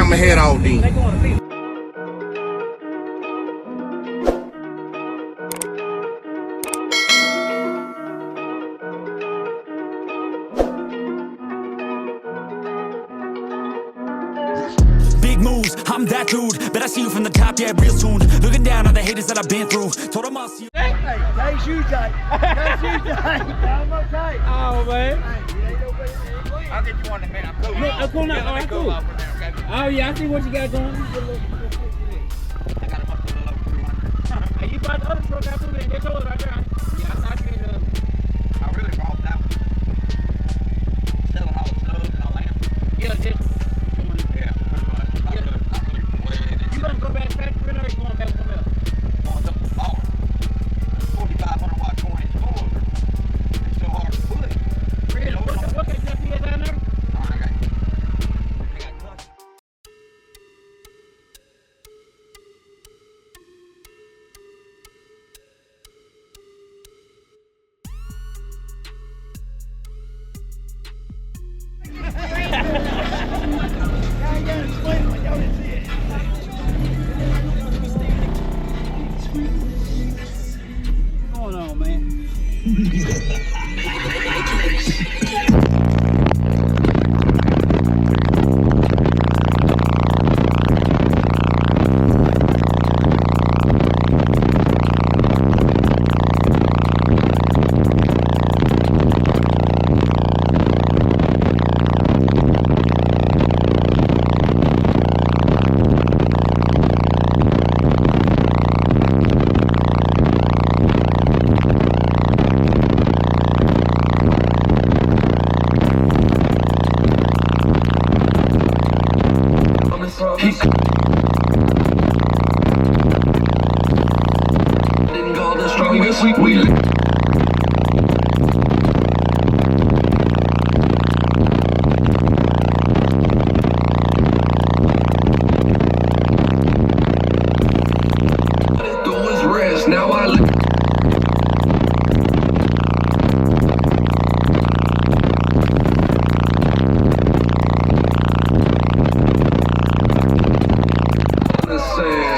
I'ma head out then. Big moves, I'm that dude. Bet I see you from the top, yeah, real soon. Looking down on the haters that I've been through. Told them I'll see you. Hey, take shoe tight. Take shoe tight. I'm okay. Oh, man. I'll get you one in a minute. I'm cool. I'm cool now. All right, cool. Oh, yeah, I see what you got going. I got a bunch of little Hey, you bought the other truck out too, then they told us right there. Yeah, I thought you had I really brought that one. Selling all the subs and all that. yeah, just. Yeah, pretty much. You gonna go back to factory or you going back somewhere else? Going up the bar. 4,500 watt 20-inch motor. It's so hard to put. Really? What kind of stuff you got down there? I got clutch. What's going on, man?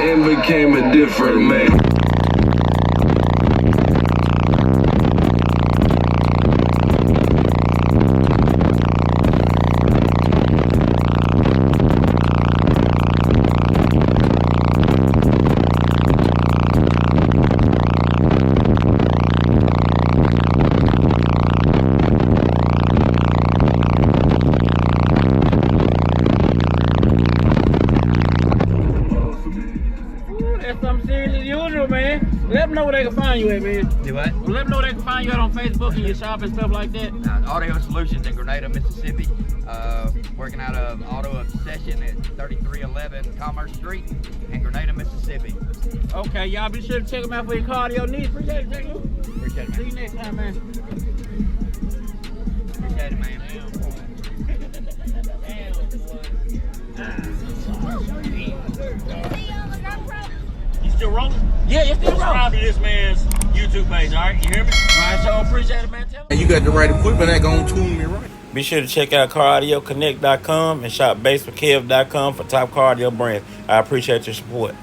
And became a different man. That's something serious as usual, man. Let them know where they can find you at, man. Do what? Let them know they can find you out on Facebook and your shop and stuff like that. Audio Solutions in Grenada, Mississippi. Working out of Auto Obsession at 3311 Commerce Street in Grenada, Mississippi. Okay, y'all be sure to check them out for your cardio needs. Appreciate it, Jacob. Appreciate it, See man. you next time, man. Appreciate it, man. You still rolling? Yeah, you're still Subscribe to this man's YouTube page, all right? You hear me? All right, so appreciate it, man. Tell them. You got the right equipment that gonna tune me right. Be sure to check out CarAudioConnect.com and shop BASSWITHKEV.com for top cardio brands. I appreciate your support.